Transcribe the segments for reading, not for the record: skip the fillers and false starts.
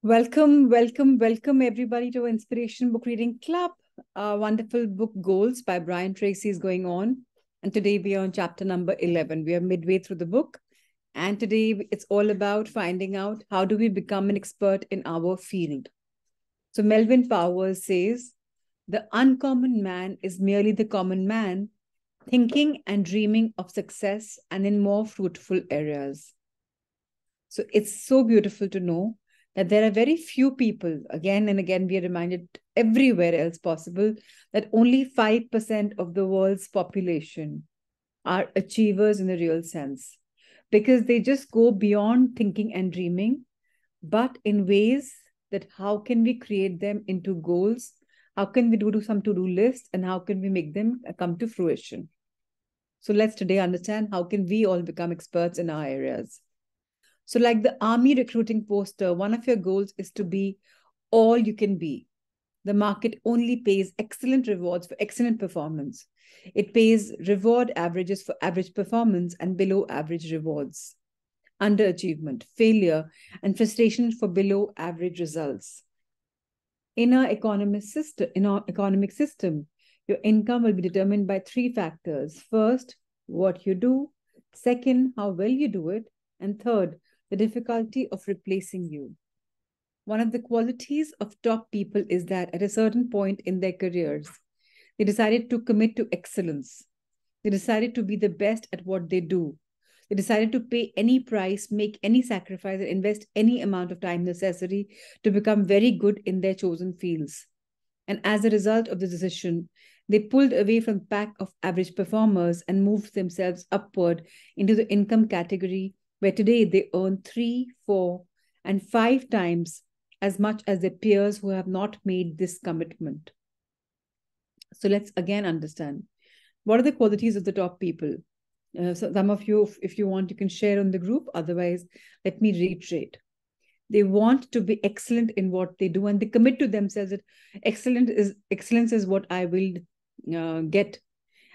Welcome, welcome, welcome everybody to Inspiration Book Reading Club. Wonderful book Goals by Tracy is going on. And today we are on chapter number 11. We are midway through the book. And today it's all about finding out how do we become an expert in our field. So Melvin Powers says, the uncommon man is merely the common man, thinking and dreaming of success and in more fruitful areas. So it's so beautiful to know that there are very few people, again and again, we are reminded everywhere else possible, that only 5% of the world's population are achievers in the real sense, because they just go beyond thinking and dreaming, but in ways that how can we create them into goals? How can we do some to-do lists, and how can we make them come to fruition? So let's today understand how can we all become experts in our areas. So like the army recruiting poster, one of your goals is to be all you can be. The market only pays excellent rewards for excellent performance. It pays reward averages for average performance and below average rewards. Underachievement, failure, and frustration for below average results. In our economic system, your income will be determined by three factors. First, what you do. Second, how well you do it. And third, the difficulty of replacing you. One of the qualities of top people is that at a certain point in their careers, they decided to commit to excellence. They decided to be the best at what they do. They decided to pay any price, make any sacrifice, and invest any amount of time necessary to become very good in their chosen fields. And as a result of the decision, they pulled away from the pack of average performers and moved themselves upward into the income category, where today they earn 3, 4, and 5 times as much as their peers who have not made this commitment. So let's again understand. What are the qualities of the top people? So some of you, if you want, you can share on the group. Otherwise, let me reiterate. They want to be excellent in what they do, and they commit to themselves that excellence is what I will get.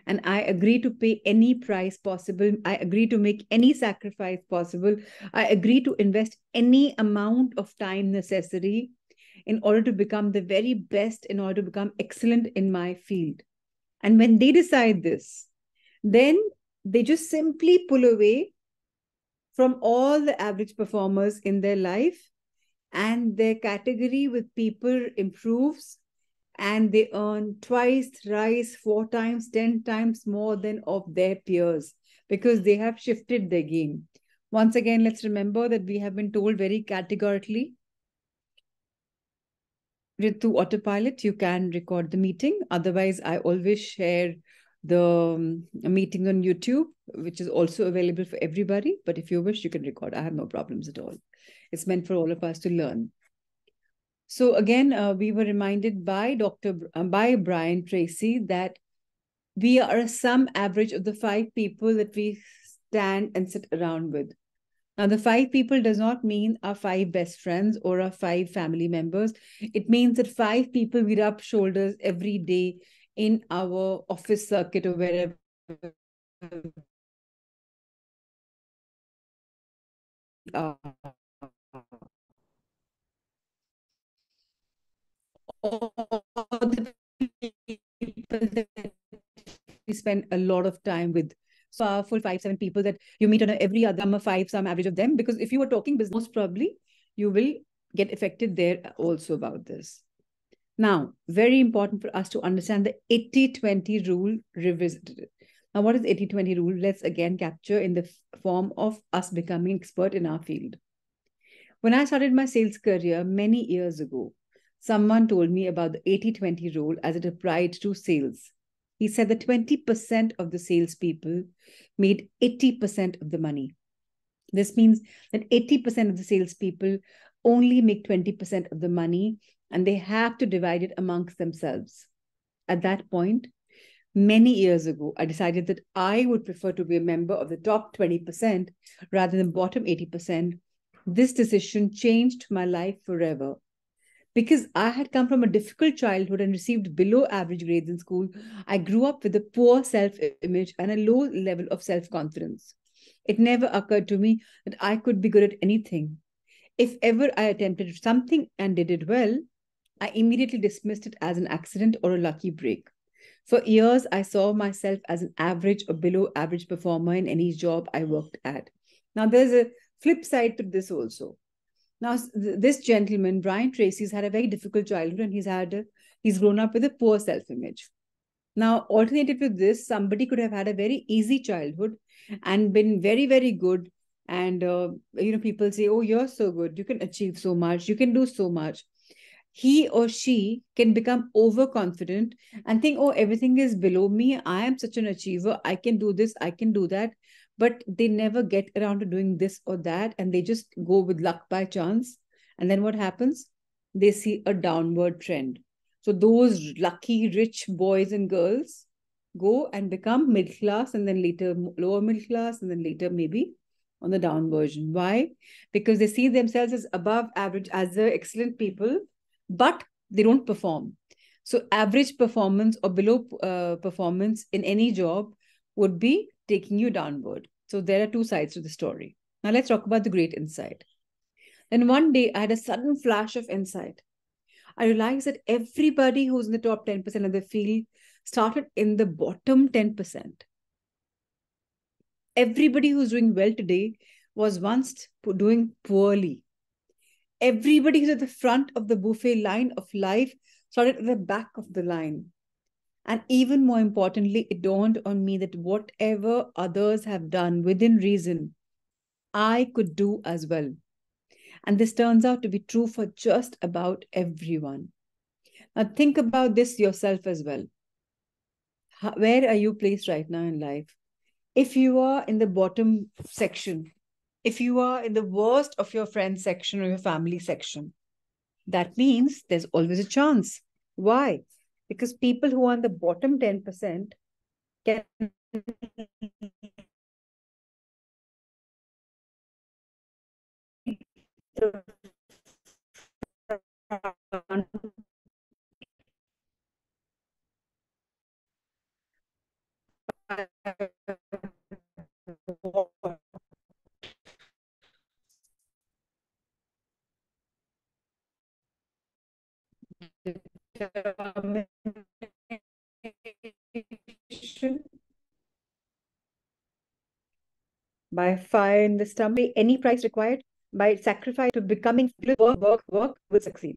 And I agree to pay any price possible. I agree to make any sacrifice possible. I agree to invest any amount of time necessary in order to become the very best, in order to become excellent in my field. And when they decide this, then they just simply pull away from all the average performers in their life, and their category with people improves, and they earn twice, thrice, 4 times, 10 times more than of their peers, because they have shifted their game. Once again, let's remember that we have been told very categorically, through autopilot, you can record the meeting. Otherwise, I always share the meeting on YouTube, which is also available for everybody. But if you wish, you can record. I have no problems at all. It's meant for all of us to learn. So again, we were reminded by by Brian Tracy that we are a sum average of the 5 people that we stand and sit around with. Now, the 5 people does not mean our 5 best friends or our 5 family members. It means that 5 people we rub shoulders every day in our office circuit or wherever. All the people that we spend a lot of time with. So powerful 5, 7 people that you meet on every other summer, 5 some average of them, because if you were talking business, most probably you will get affected there also about this. Now, very important for us to understand the 80-20 rule revisited. Now, what is 80-20 rule? Let's again capture in the form of us becoming expert in our field. When I started my sales career many years ago, someone told me about the 80-20 rule as it applied to sales. He said that 20% of the salespeople made 80% of the money. This means that 80% of the salespeople only make 20% of the money, and they have to divide it amongst themselves. At that point, many years ago, I decided that I would prefer to be a member of the top 20% rather than bottom 80%. This decision changed my life forever. Because I had come from a difficult childhood and received below average grades in school, I grew up with a poor self-image and a low level of self-confidence. It never occurred to me that I could be good at anything. If ever I attempted something and did it well, I immediately dismissed it as an accident or a lucky break. For years, I saw myself as an average or below average performer in any job I worked at. Now, there's a flip side to this also. Now, this gentleman, Brian Tracy's had a very difficult childhood, and he's grown up with a poor self-image. Now, alternative to this, somebody could have had a very easy childhood and been very, very good. And people say, "Oh, you're so good. You can achieve so much. You can do so much." He or she can become overconfident and think, "Oh, everything is below me. I am such an achiever. I can do this. I can do that." But they never get around to doing this or that, and they just go with luck by chance. And then what happens? They see a downward trend. So those lucky rich boys and girls go and become middle class, and then later lower middle class, and then later maybe on the down version. Why? Because they see themselves as above average, as the excellent people, but they don't perform. So average performance or below performance in any job would be taking you downward. So there are two sides to the story. Now let's talk about the great insight. Then one day I had a sudden flash of insight. I realized that everybody who's in the top 10% of the field started in the bottom 10%. Everybody who's doing well today was once doing poorly. Everybody who's at the front of the buffet line of life started at the back of the line. And even more importantly, it dawned on me that whatever others have done within reason, I could do as well. And this turns out to be true for just about everyone. Now, think about this yourself as well. Where are you placed right now in life? If you are in the bottom section, if you are in the worst of your friend section or your family section, that means there's always a chance. Why? Because people who are in the bottom 10% can by fire in the stomach, any price required, by sacrifice to becoming work will succeed.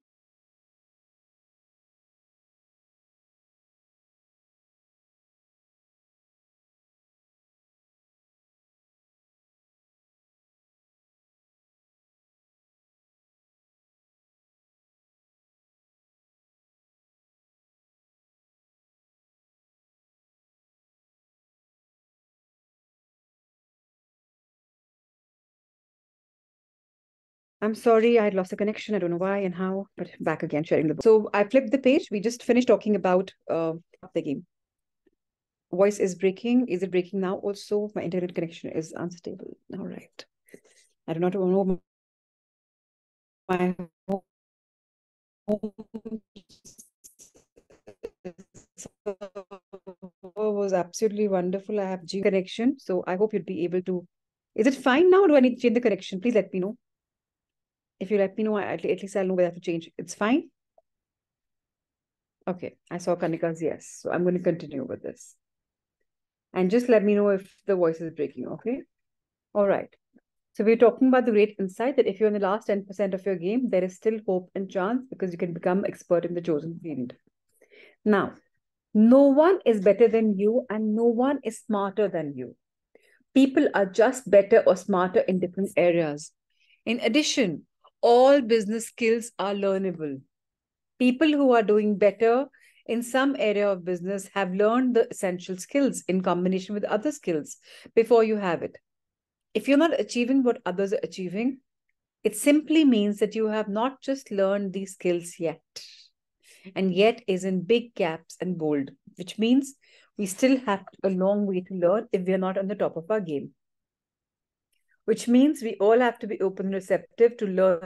I'm sorry, I had lost the connection. I don't know why and how, but back again, sharing the book. So I flipped the page. We just finished talking about the game. Voice is breaking. Is it breaking now also? My internet connection is unstable. All right. I do not know my home was absolutely wonderful. I have G connection, so I hope you'd be able to. Is it fine now? Or do I need to change the connection? Please let me know. If you let me know, at least I'll know whether to change. It's fine. Okay, I saw Kanika's yes, so I'm going to continue with this. And just let me know if the voice is breaking. Okay. All right. So we're talking about the great insight that if you're in the last 10% of your game, there is still hope and chance because you can become expert in the chosen field. Now, no one is better than you and no one is smarter than you. People are just better or smarter in different areas. In addition, all business skills are learnable. People who are doing better in some area of business have learned the essential skills in combination with other skills before you have it. If you're not achieving what others are achieving, it simply means that you have not just learned these skills yet. And yet is in big caps and bold, which means we still have a long way to learn if we're not on the top of our game. Which means we all have to be open and receptive to learning,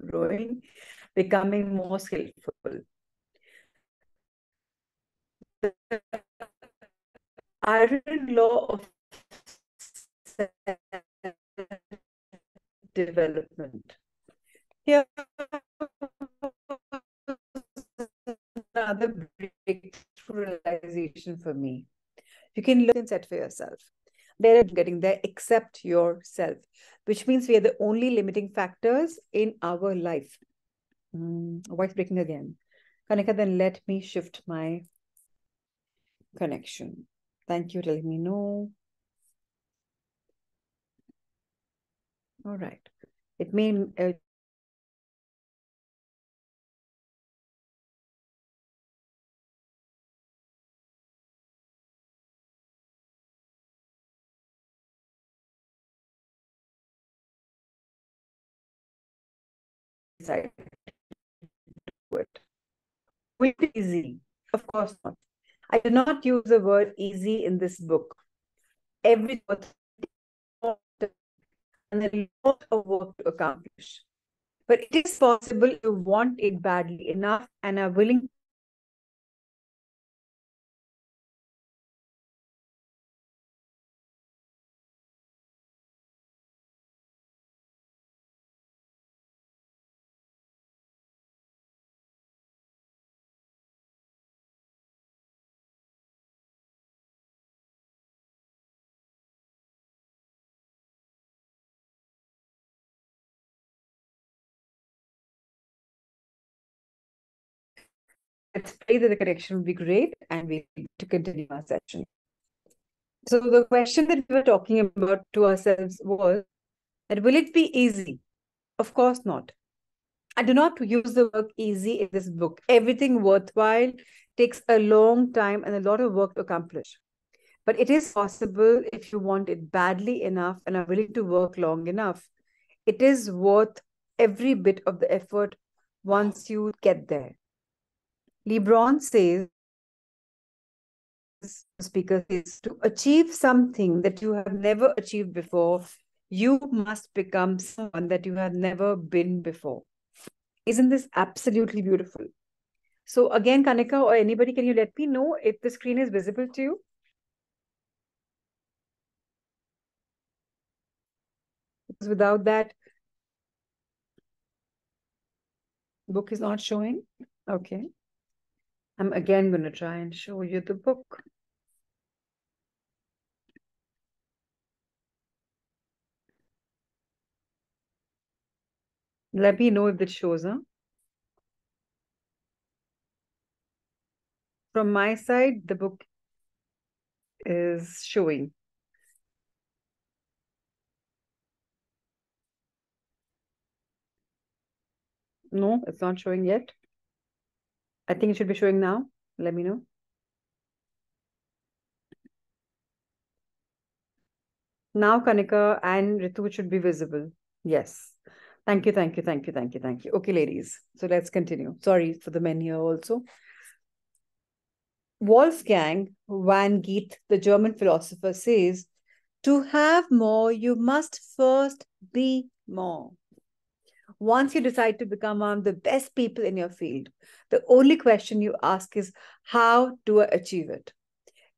growing, becoming more skillful. iron law of development. Here, another breakthrough realization for me. You can look and set for yourself. There are getting there except yourself, which means we are the only limiting factors in our life. Voice breaking again. Kanika, then let me shift my connection. Thank you for letting me know. All right. It may decide it. Will it be easy? Of course not. I do not use the word easy in this book. Every and a lot of work to accomplish. But it is possible if you want it badly enough and are willing. Let's pray that the connection will be great and we need to continue our session. So the question that we were talking about to ourselves was that will it be easy? Of course not. I do not use the word easy in this book. Everything worthwhile takes a long time and a lot of work to accomplish. But it is possible if you want it badly enough and are willing to work long enough. It is worth every bit of the effort once you get there. LeBron says, the speaker says, to achieve something that you have never achieved before, you must become someone that you have never been before. Isn't this absolutely beautiful? So again, Kanika or anybody, can you let me know if the screen is visible to you? Because without that, book is not showing. Okay. I'm again going to try and show you the book. Let me know if it shows, huh? From my side, the book is showing. No, it's not showing yet. I think it should be showing now. Let me know. Now, Kanika and Ritu should be visible. Yes. Thank you, thank you, thank you, thank you, thank you. Okay, ladies. So let's continue. Sorry for the men here also. Wolfgang van Goethe, the German philosopher, says, to have more, you must first be more. Once you decide to become one of the best people in your field, the only question you ask is, how do I achieve it?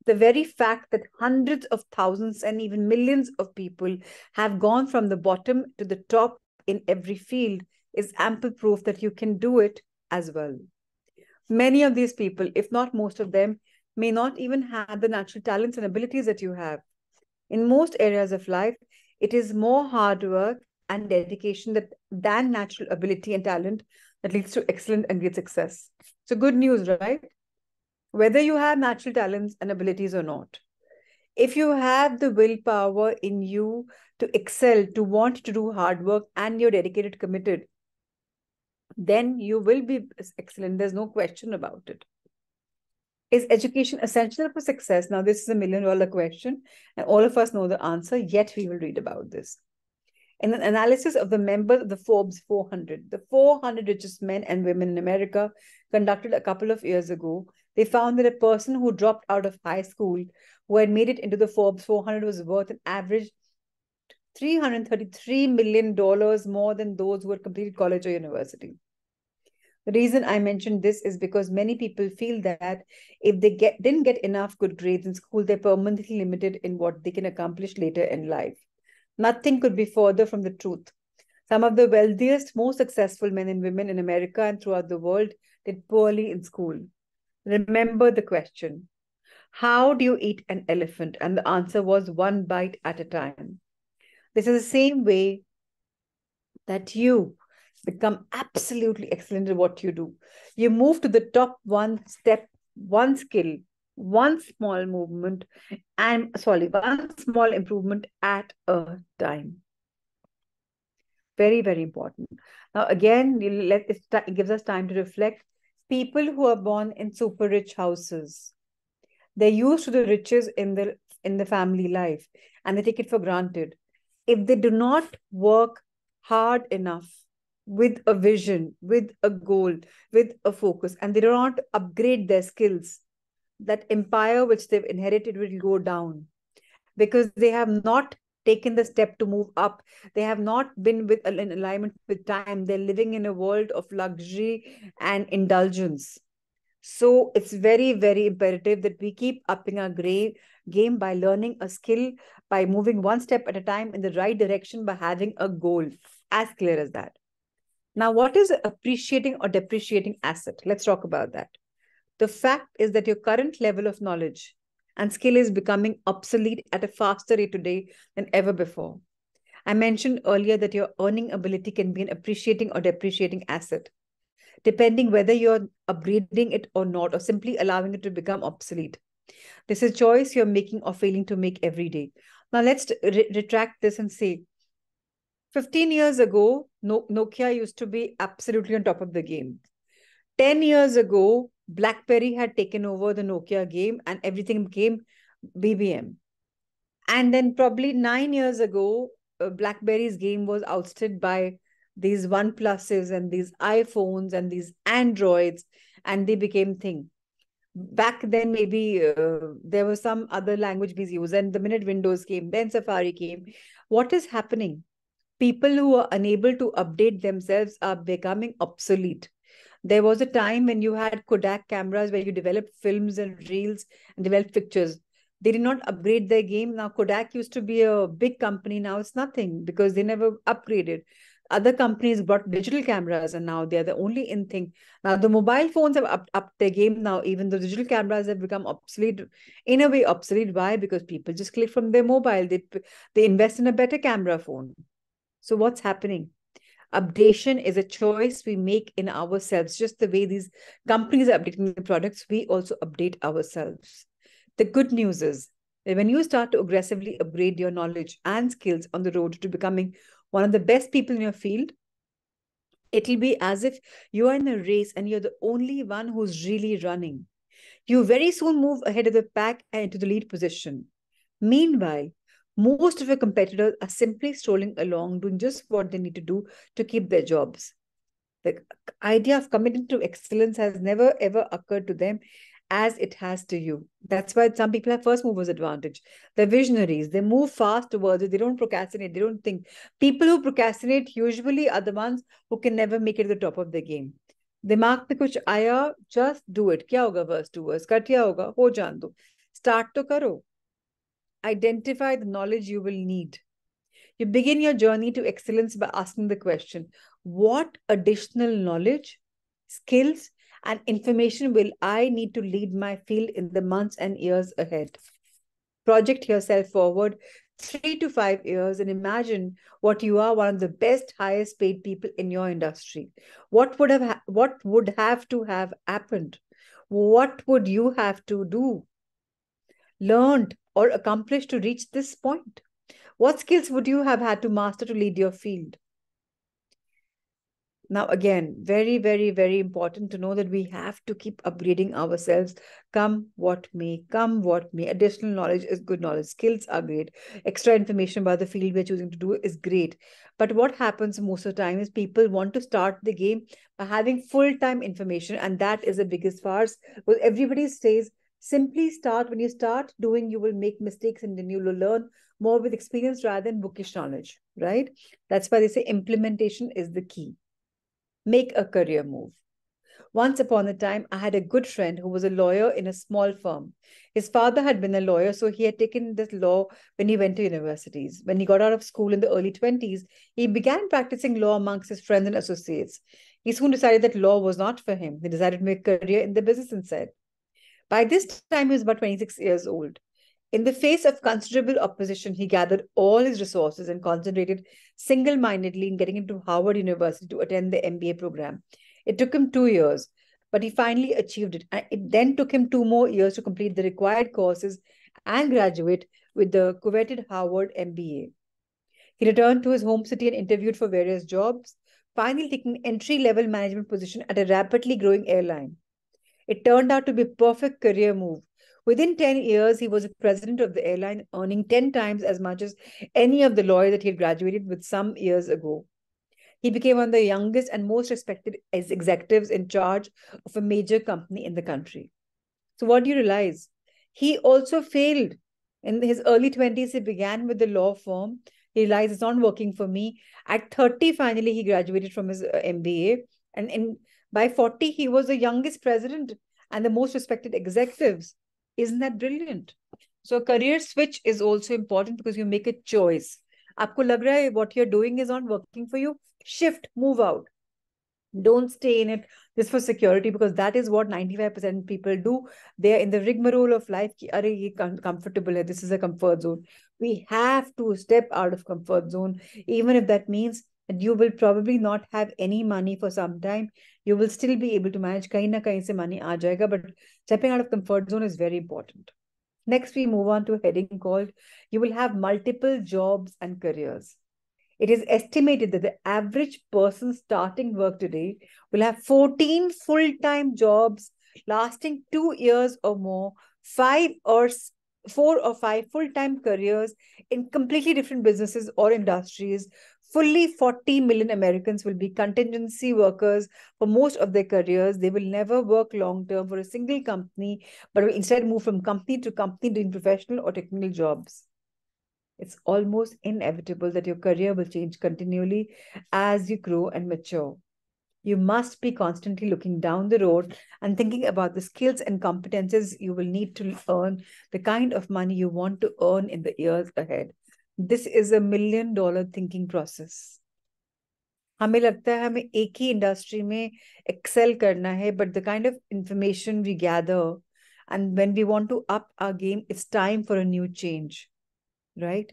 The very fact that hundreds of thousands and even millions of people have gone from the bottom to the top in every field is ample proof that you can do it as well. Many of these people, if not most of them, may not even have the natural talents and abilities that you have. In most areas of life, it is more hard work and dedication than natural ability and talent that leads to excellent and great success. So good news, right? Whether you have natural talents and abilities or not, if you have the willpower in you to excel, to want to do hard work, and you're dedicated, committed, then you will be excellent. There's no question about it. Is education essential for success? Now, this is a $1 million question, and all of us know the answer, yet we will read about this. In an analysis of the members of the Forbes 400, the 400 richest men and women in America, conducted a couple of years ago, they found that a person who dropped out of high school, who had made it into the Forbes 400, was worth an average $333 million more than those who had completed college or university. The reason I mentioned this is because many people feel that if they didn't get enough good grades in school, they're permanently limited in what they can accomplish later in life. Nothing could be further from the truth. Some of the wealthiest, most successful men and women in America and throughout the world did poorly in school. Remember the question: how do you eat an elephant? And the answer was one bite at a time. This is the same way that you become absolutely excellent at what you do. You move to the top one step, one skill, one small movement, and sorry, one small improvement at a time. Very, very important. Now, again, it gives us time to reflect. People who are born in super rich houses, they're used to the riches in the family life, and they take it for granted. If they do not work hard enough with a vision, with a goal, with a focus, and they do not upgrade their skills, that empire which they've inherited will go down because they have not taken the step to move up. They have not been in alignment with time. They're living in a world of luxury and indulgence. So it's very, very imperative that we keep upping our game by learning a skill, by moving one step at a time in the right direction, by having a goal. As clear as that. Now, what is appreciating or depreciating asset? Let's talk about that. The fact is that your current level of knowledge and skill is becoming obsolete at a faster rate today than ever before. I mentioned earlier that your earning ability can be an appreciating or depreciating asset, depending whether you're upgrading it or not, or simply allowing it to become obsolete. This is a choice you're making or failing to make every day. Now, let's retract this and say 15 years ago, Nokia used to be absolutely on top of the game. 10 years ago, BlackBerry had taken over the Nokia game and everything became BBM. And then probably 9 years ago, BlackBerry's game was ousted by these OnePluses and these iPhones and these Androids, and they became thing. Back then, maybe there was some other language we used, and the minute Windows came, then Safari came. What is happening? People who are unable to update themselves are becoming obsolete. There was a time when you had Kodak cameras where you developed films and reels and developed pictures. They did not upgrade their game. Now, Kodak used to be a big company. Now it's nothing because they never upgraded. Other companies brought digital cameras and now they're the only in thing. Now, the mobile phones have upped their game now, even though digital cameras have become obsolete. In a way, obsolete. Why? Because people just click from their mobile. They invest in a better camera phone. So what's happening? Updation is a choice we make in ourselves. Just the way these companies are updating the products, we also update ourselves. The good news is that when you start to aggressively upgrade your knowledge and skills on the road to becoming one of the best people in your field, it'll be as if you are in a race and you're the only one who's really running. You very soon move ahead of the pack and into the lead position. Meanwhile, most of your competitors are simply strolling along, doing just what they need to do to keep their jobs. The idea of committing to excellence has never ever occurred to them as it has to you. That's why some people have first movers advantage. They're visionaries. They move fast towards it. They don't procrastinate. They don't think. People who procrastinate usually are the ones who can never make it to the top of the game. दिमाग पे कुछ आया, just do it. क्या होगा verse 2 verse? कटिया होगा, हो जान दो. Start तो करो. Identify the knowledge you will need. You begin your journey to excellence by asking the question, what additional knowledge, skills, and information will I need to lead my field in the months and years ahead? Project yourself forward 3 to 5 years and imagine what you are one of the best, highest paid people in your industry. What would have to have happened? What would you have to do, learned, or accomplished to reach this point? What skills would you have had to master to lead your field? Now, again, very, very, very important to know that we have to keep upgrading ourselves. Come what may, come what may. Additional knowledge is good knowledge. Skills are great. Extra information about the field we're choosing to do is great. But what happens most of the time is people want to start the game by having full-time information. And that is the biggest farce. Well, everybody says, simply start. When you start doing, you will make mistakes and then you will learn more with experience rather than bookish knowledge, right? That's why they say implementation is the key. Make a career move. Once upon a time, I had a good friend who was a lawyer in a small firm. His father had been a lawyer, so he had taken this law when he went to universities. When he got out of school in the early 20s, he began practicing law amongst his friends and associates. He soon decided that law was not for him. He decided to make a career in the business instead. By this time, he was about 26 years old. In the face of considerable opposition, he gathered all his resources and concentrated single mindedly in getting into Harvard University to attend the MBA program. It took him 2 years, but he finally achieved it. And it then took him 2 more years to complete the required courses and graduate with the coveted Harvard MBA. He returned to his home city and interviewed for various jobs, finally taking an entry level management position at a rapidly growing airline. It turned out to be a perfect career move. Within 10 years, he was the president of the airline, earning 10 times as much as any of the lawyers that he had graduated with some years ago. He became one of the youngest and most respected executives in charge of a major company in the country. So, what do you realize? He also failed. In his early 20s, he began with the law firm. He realized it's not working for me. At 30, finally, he graduated from his MBA. And by 40, he was the youngest president and the most respected executives. Isn't that brilliant? So, a career switch is also important because you make a choice. आपको लग रहा है what you're doing is not working for you? Shift, move out. Don't stay in it just for security, because that is what 95% people do. They are in the rigmarole of life. Ki, Are, ye comfortable hai. This is a comfort zone. We have to step out of comfort zone, even if that means that you will probably not have any money for some time. You will still be able to manage. Kahin na kahin se money aa jayega, but stepping out of comfort zone is very important. Next, we move on to a heading called You Will Have Multiple Jobs and Careers. It is estimated that the average person starting work today will have 14 full-time jobs lasting 2 years or more, 4 or 5 full-time careers in completely different businesses or industries. Fully 40 million Americans will be contingency workers for most of their careers. They will never work long-term for a single company, but will instead move from company to company doing professional or technical jobs. It's almost inevitable that your career will change continually as you grow and mature. You must be constantly looking down the road and thinking about the skills and competences you will need to earn the kind of money you want to earn in the years ahead. This is a $1 million thinking process. हमें लगता है हमें एक ही industry में Excel करना है, but the kind of information we gather and when we want to up our game, it's time for a new change. Right?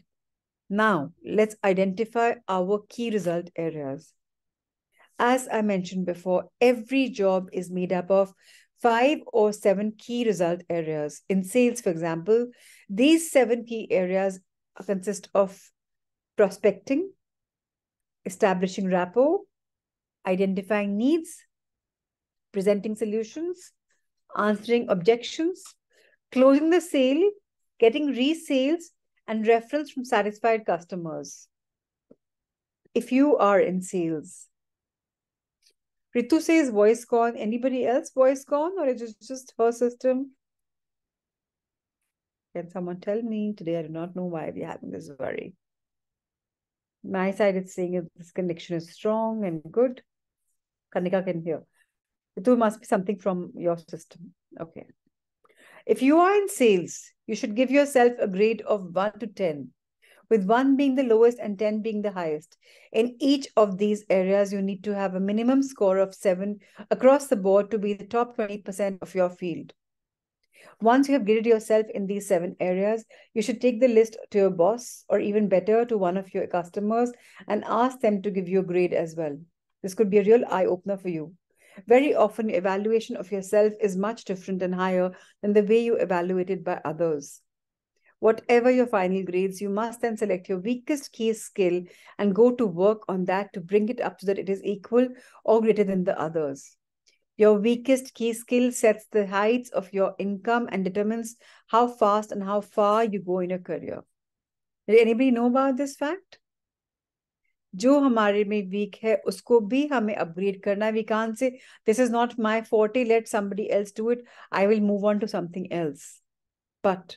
Now, let's identify our key result areas. As I mentioned before, every job is made up of 5 or 7 key result areas. In sales, for example, these 7 key areas consist of prospecting, establishing rapport, identifying needs, presenting solutions, answering objections, closing the sale, getting resales, and reference from satisfied customers. If you are in sales, Ritu says voice gone. Anybody else voice gone, or is it just her system? Can someone tell me? Today I do not know why we're having this worry. My side is saying this connection is strong and good. Kanika can hear. Ritu must be something from your system. Okay. If you are in sales, you should give yourself a grade of 1 to 10, with 1 being the lowest and 10 being the highest. In each of these areas, you need to have a minimum score of 7 across the board to be the top 20% of your field. Once you have graded yourself in these 7 areas, you should take the list to your boss, or even better, to one of your customers, and ask them to give you a grade as well. This could be a real eye-opener for you. Very often, your evaluation of yourself is much different and higher than the way you evaluated by others. Whatever your final grades, you must then select your weakest key skill and go to work on that to bring it up so that it is equal or greater than the others. Your weakest key skill sets the heights of your income and determines how fast and how far you go in your career. Did anybody know about this fact? जो हमारे में week है उसको भी हमें upgrade करना है. We can't say this is not my forte, let somebody else do it, I will move on to something else. But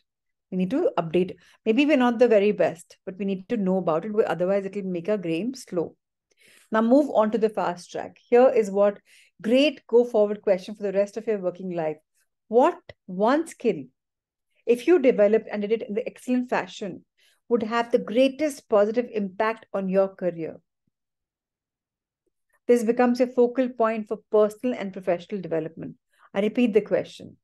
we need to update. Maybe we're not the very best, but we need to know about it, otherwise it will make our game slow. Now move on to the fast track. Here is what Great go forward question for the rest of your working life. What one skill, if you developed and did it in the excellent fashion, would have the greatest positive impact on your career? This becomes a focal point for personal and professional development. I repeat the question.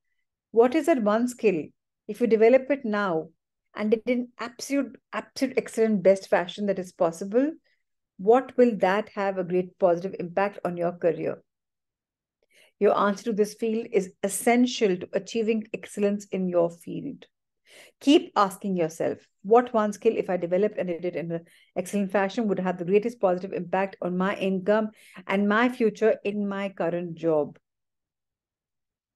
What is that one skill, if you develop it now and did it in absolute excellent best fashion that is possible, what will that have a great positive impact on your career? Your answer to this field is essential to achieving excellence in your field. Keep asking yourself, what one skill, if I developed and did it in an excellent fashion, would have the greatest positive impact on my income and my future in my current job?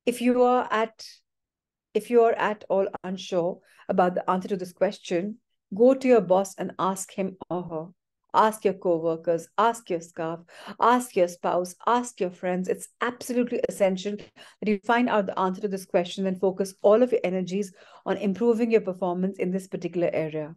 If you are at all unsure about the answer to this question, go to your boss and ask him or her. Ask your co-workers, ask your staff, ask your spouse, ask your friends. It's absolutely essential that you find out the answer to this question and focus all of your energies on improving your performance in this particular area.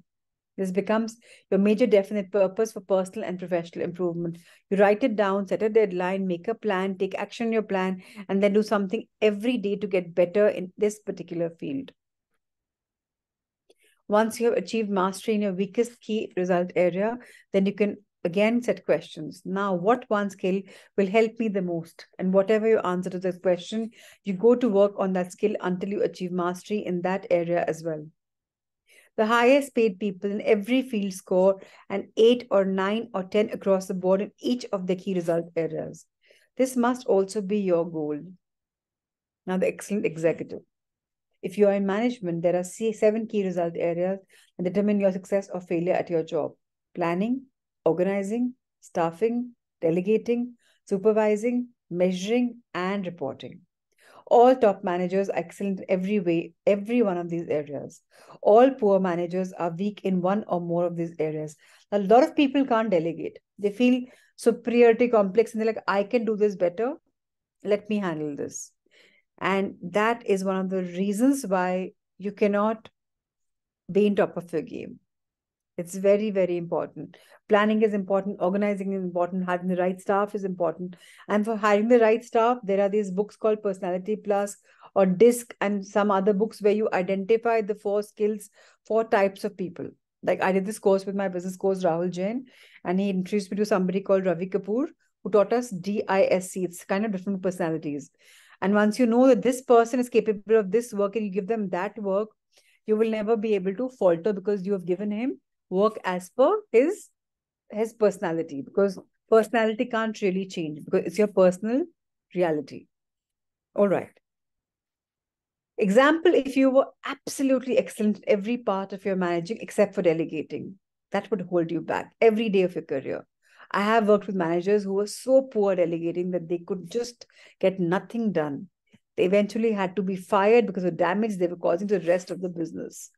This becomes your major definite purpose for personal and professional improvement. You write it down, set a deadline, make a plan, take action on your plan, and then do something every day to get better in this particular field. Once you have achieved mastery in your weakest key result area, then you can again set questions. Now, what one skill will help me the most? And whatever your answer to this question, you go to work on that skill until you achieve mastery in that area as well. The highest paid people in every field score an 8 or 9 or 10 across the board in each of the key result areas. This must also be your goal. Now, the excellent executive. If you are in management, there are 7 key result areas that determine your success or failure at your job: planning, organizing, staffing, delegating, supervising, measuring, and reporting. All top managers are excellent in every way, every one of these areas. All poor managers are weak in one or more of these areas. A lot of people can't delegate. They feel superiority complex and they're like, I can do this better. Let me handle this. And that is one of the reasons why you cannot be on top of your game. It's very, very important. Planning is important. Organizing is important. Having the right staff is important. And for hiring the right staff, there are these books called Personality Plus or DISC and some other books where you identify the 4 skills, 4 types of people. Like I did this course with my business coach, Rahul Jain, and he introduced me to somebody called Ravi Kapoor, who taught us DISC. It's kind of different personalities. And once you know that this person is capable of this work and you give them that work, you will never be able to falter because you have given him work as per his personality, because personality can't really change because it's your personal reality. All right. Example, if you were absolutely excellent in every part of your managing except for delegating, that would hold you back every day of your career. I have worked with managers who were so poor delegating that they could just get nothing done. They eventually had to be fired because of damage they were causing to the rest of the business.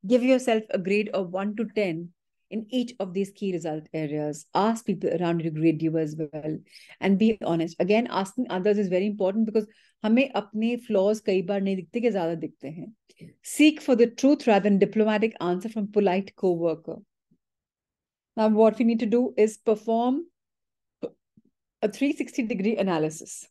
Give yourself a grade of 1 to 10 in each of these key result areas. Ask people around you to grade you as well. And be honest. Again, asking others is very important because हमें अपने flaws कई बार नहीं दिखते कि ज़्यादा दिखते हैं. Seek for the truth rather than diplomatic answer from polite co-worker. Now, what we need to do is perform a 360-degree analysis.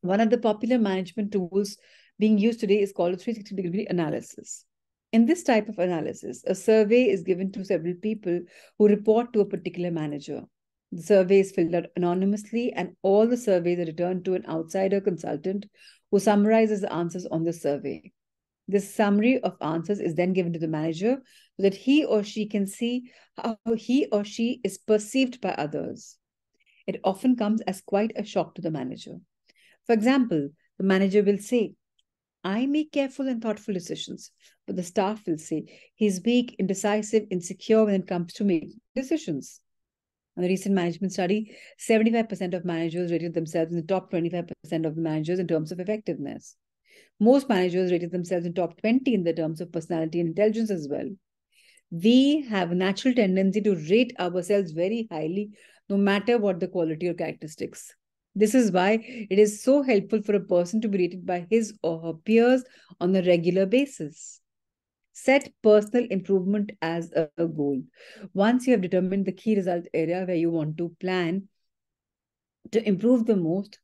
One of the popular management tools being used today is called a 360-degree analysis. In this type of analysis, a survey is given to several people who report to a particular manager. The survey is filled out anonymously, and all the surveys are returned to an outsider consultant who summarizes the answers on the survey. This summary of answers is then given to the manager so that he or she can see how he or she is perceived by others. It often comes as quite a shock to the manager. For example, the manager will say, I make careful and thoughtful decisions, but the staff will say, he's weak, indecisive, insecure when it comes to making decisions. In a recent management study, 75% of managers rated themselves in the top 25% of the managers in terms of effectiveness. Most managers rated themselves in top 20 in the terms of personality and intelligence as well. We have a natural tendency to rate ourselves very highly, no matter what the quality or characteristics. This is why it is so helpful for a person to be rated by his or her peers on a regular basis. Set personal improvement as a goal. Once you have determined the key result area where you want to plan, to improve the most,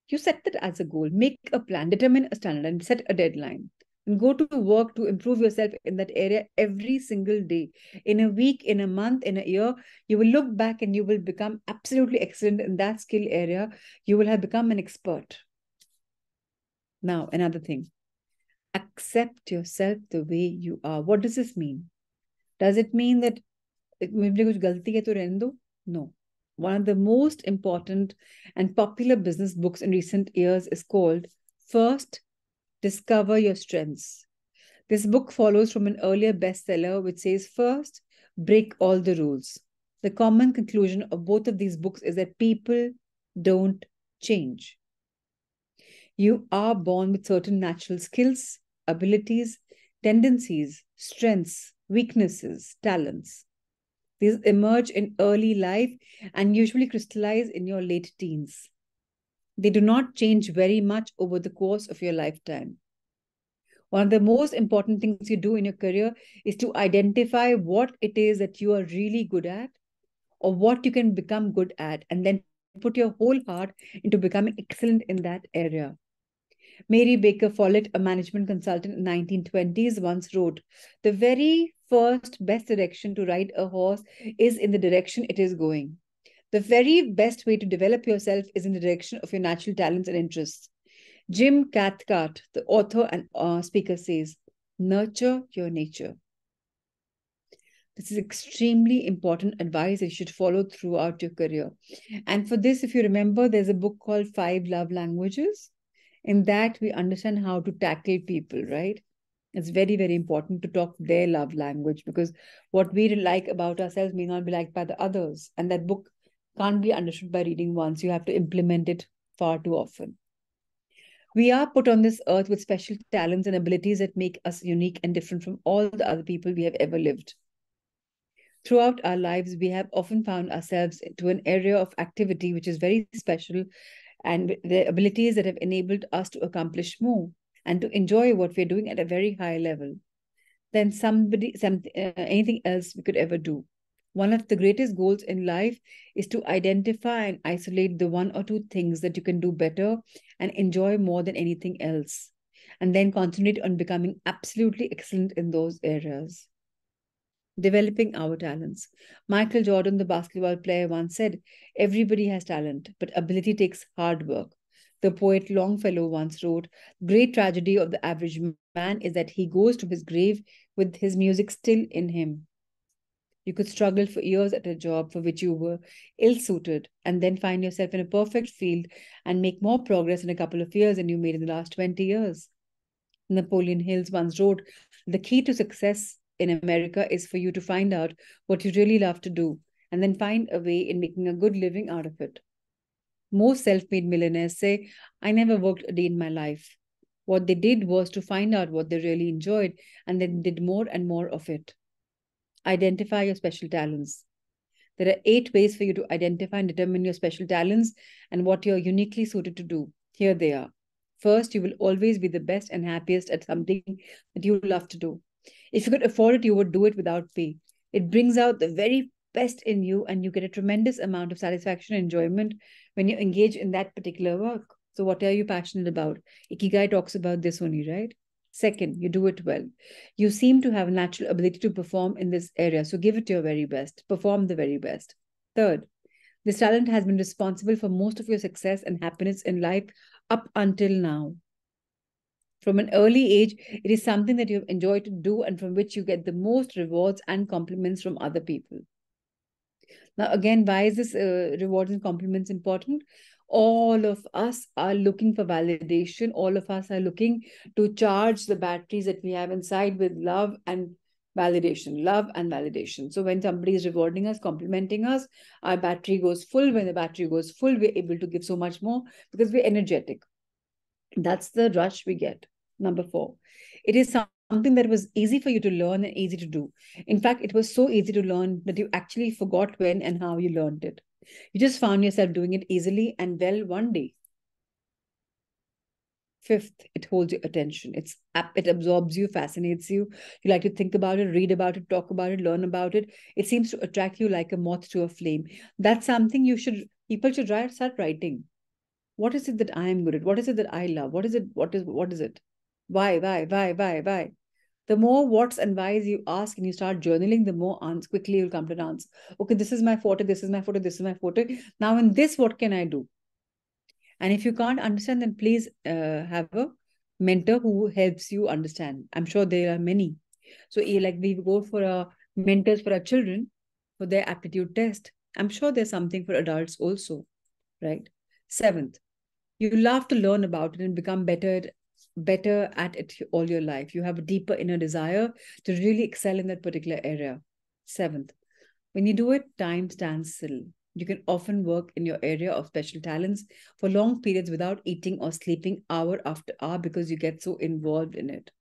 you set that as a goal. Make a plan, determine a standard, and set a deadline. And go to work to improve yourself in that area every single day. In a week, in a month, in a year, you will look back and you will become absolutely excellent in that skill area. You will have become an expert. Now, another thing, accept yourself the way you are. What does this mean? Does it mean that मुझे कुछ गलती है तो रहने दो? No. One of the most important and popular business books in recent years is called First, Discover Your Strengths. This book follows from an earlier bestseller which says, first, break all the rules. The common conclusion of both of these books is that people don't change. You are born with certain natural skills, abilities, tendencies, strengths, weaknesses, talents. These emerge in early life and usually crystallize in your late teens. They do not change very much over the course of your lifetime. One of the most important things you do in your career is to identify what it is that you are really good at or what you can become good at, and then put your whole heart into becoming excellent in that area. Mary Baker Follett, a management consultant in the 1920s, once wrote, "The very first best direction to ride a horse is in the direction it is going. The very best way to develop yourself is in the direction of your natural talents and interests." Jim Cathcart, the author and speaker, says, "Nurture your nature." This is extremely important advice that you should follow throughout your career. And for this, if you remember, there's a book called 5 Love Languages. In that, we understand how to tackle people, right? It's very, very important to talk their love language, because what we like about ourselves may not be liked by the others. And that book can't be understood by reading once. You have to implement it far too often. We are put on this earth with special talents and abilities that make us unique and different from all the other people we have ever lived. Throughout our lives, we have often found ourselves into an area of activity which is very special, and the abilities that have enabled us to accomplish more and to enjoy what we're doing at a very high level than anything else we could ever do. One of the greatest goals in life is to identify and isolate the 1 or 2 things that you can do better and enjoy more than anything else, and then concentrate on becoming absolutely excellent in those areas. Developing our talents. Michael Jordan, the basketball player, once said, "Everybody has talent, but ability takes hard work." The poet Longfellow once wrote, "Great tragedy of the average man is that he goes to his grave with his music still in him." You could struggle for years at a job for which you were ill-suited, and then find yourself in a perfect field and make more progress in a couple of years than you made in the last 20 years. Napoleon Hills once wrote, "The key to success in America is for you to find out what you really love to do, and then find a way in making a good living out of it." Most self-made millionaires say, "I never worked a day in my life." What they did was to find out what they really enjoyed and then did more and more of it. Identify your special talents. There are 8 ways for you to identify and determine your special talents and what you're uniquely suited to do. Here they are. First, you will always be the best and happiest at something that you love to do. If you could afford it, you would do it without pay. It brings out the very best in you, and you get a tremendous amount of satisfaction and enjoyment when you engage in that particular work. So what are you passionate about? Ikigai talks about this only, right? Second, you do it well. You seem to have a natural ability to perform in this area, so give it your very best. Perform the very best. Third, this talent has been responsible for most of your success and happiness in life up until now. From an early age, it is something that you've enjoyed to do and from which you get the most rewards and compliments from other people. Now, again, why is this rewards and compliments important? All of us are looking for validation. All of us are looking to charge the batteries that we have inside with love and validation, love and validation. So when somebody is rewarding us, complimenting us, our battery goes full. When the battery goes full, we're able to give so much more because we're energetic. That's the rush we get. Number 4, it is something that was easy for you to learn and easy to do. In fact, it was so easy to learn that you actually forgot when and how you learned it. You just found yourself doing it easily and well one day. 5th, it holds your attention. It absorbs you, fascinates you. You like to think about it, read about it, talk about it, learn about it. It seems to attract you like a moth to a flame. That's something you should People should start writing. What is it that I am good at? What is it that I love? What is it? Why? The more what's and whys you ask and you start journaling, the more quickly you'll come to an answer. Okay, this is my forte, this is my forte, this is my forte. Now in this, what can I do? And if you can't understand, then please have a mentor who helps you understand. I'm sure there are many. So like we go for mentors for our children for their aptitude test. I'm sure there's something for adults also, right? Seventh, you love to learn about it and become better at it all your life. You have a deeper inner desire to really excel in that particular area. Seventh, when you do it, time stands still. You can often work in your area of special talents for long periods without eating or sleeping hour after hour because you get so involved in it.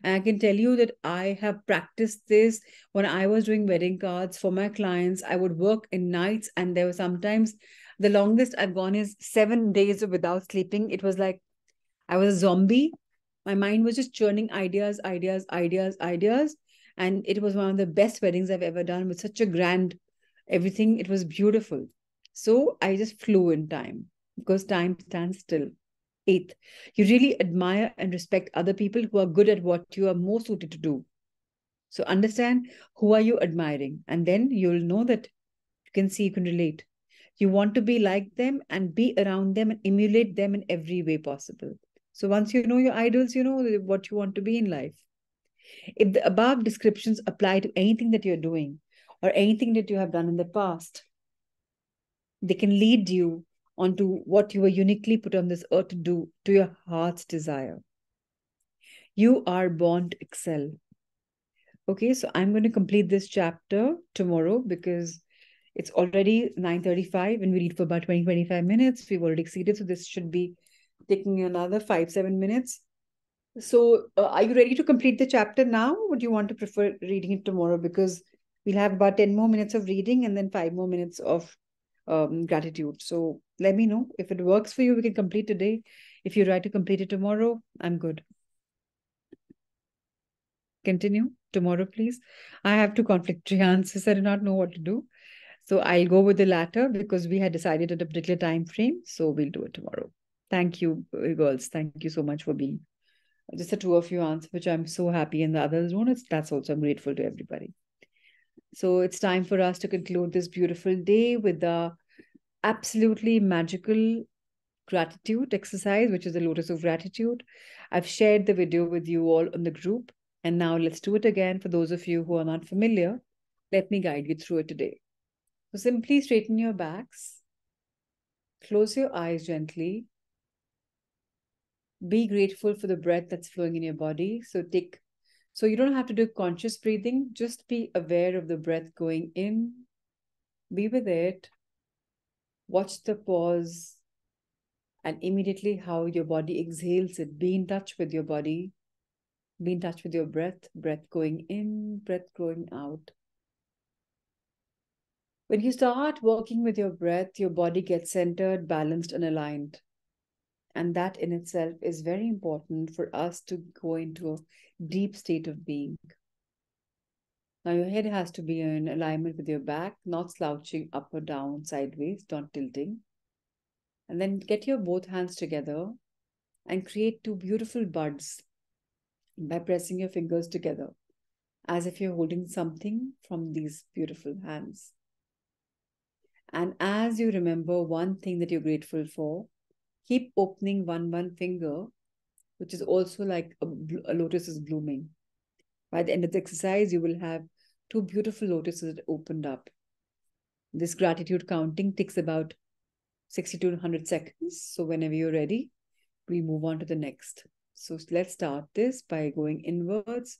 And I can tell you that I have practiced this when I was doing wedding cards for my clients. I would work in nights, and there were sometimes the longest I've gone is 7 days without sleeping. It was like I was a zombie. My mind was just churning ideas. And it was one of the best weddings I've ever done with such a grand everything. It was beautiful. So I just flew in time because time stands still. Eighth, you really admire and respect other people who are good at what you are most suited to do. So understand who are you admiring, and then you'll know that you can relate. You want to be like them and be around them and emulate them in every way possible. So once you know your idols, you know what you want to be in life. If the above descriptions apply to anything that you're doing or anything that you have done in the past, they can lead you onto what you were uniquely put on this earth to do, to your heart's desire. You are born to excel. Okay, so I'm going to complete this chapter tomorrow because it's already 9:35 and we read for about 20-25 minutes. We've already exceeded, so this should be taking another 5-7 minutes. So, are you ready to complete the chapter now? Or would you want to prefer reading it tomorrow? Because we'll have about 10 more minutes of reading and then 5 more minutes of gratitude. So, let me know if it works for you. We can complete today. If you're right to complete it tomorrow, I'm good. Continue tomorrow, please. I have two conflicting answers. I do not know what to do. So I'll go with the latter because we had decided at a particular time frame. So we'll do it tomorrow. Thank you, girls. Thank you so much for being just the two of you answer, which I'm so happy, and the others don't. That's also I'm grateful to everybody. So it's time for us to conclude this beautiful day with the absolutely magical gratitude exercise, which is the Lotus of Gratitude. I've shared the video with you all on the group. And now let's do it again. For those of you who are not familiar, let me guide you through it today. So simply straighten your backs, close your eyes gently. Be grateful for the breath that's flowing in your body. So you don't have to do conscious breathing. Just be aware of the breath going in. Be with it. Watch the pause and immediately how your body exhales it. Be in touch with your body. Be in touch with your breath going in, breath going out. When you start working with your breath, your body gets centered, balanced, and aligned. And that in itself is very important for us to go into a deep state of being. Now, your head has to be in alignment with your back, not slouching up or down, sideways, not tilting. And then get your both hands together and create two beautiful buds by pressing your fingers together as if you're holding something from these beautiful hands. And as you remember one thing that you're grateful for, keep opening one finger, which is also like a lotus is blooming. By the end of the exercise, you will have two beautiful lotuses that opened up. This gratitude counting takes about 60 to 100 seconds. So whenever you're ready, we move on to the next. So let's start this by going inwards,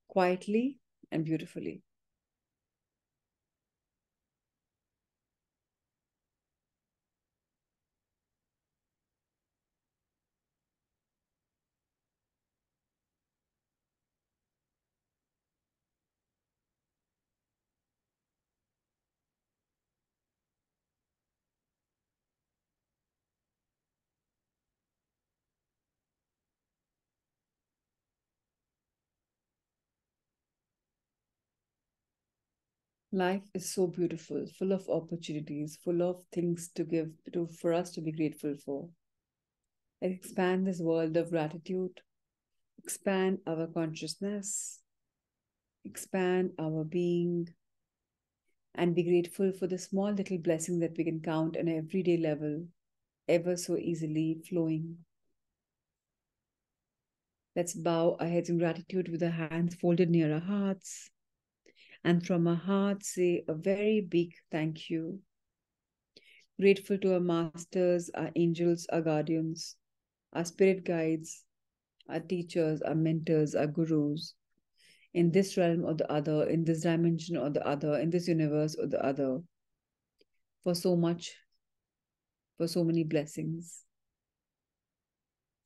quietly and beautifully. Life is so beautiful, full of opportunities, full of things to give to for us to be grateful for. Let's expand this world of gratitude, expand our consciousness, expand our being, and be grateful for the small little blessings that we can count on an everyday level, ever so easily flowing. Let's bow our heads in gratitude with our hands folded near our hearts. And from our hearts, say a very big thank you. Grateful to our masters, our angels, our guardians, our spirit guides, our teachers, our mentors, our gurus, in this realm or the other, in this dimension or the other, in this universe or the other, for so much, for so many blessings,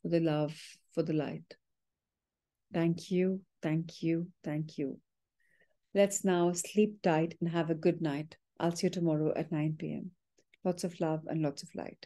for the love, for the light. Thank you, thank you, thank you. Let's now sleep tight and have a good night. I'll see you tomorrow at 9 p.m. Lots of love and lots of light.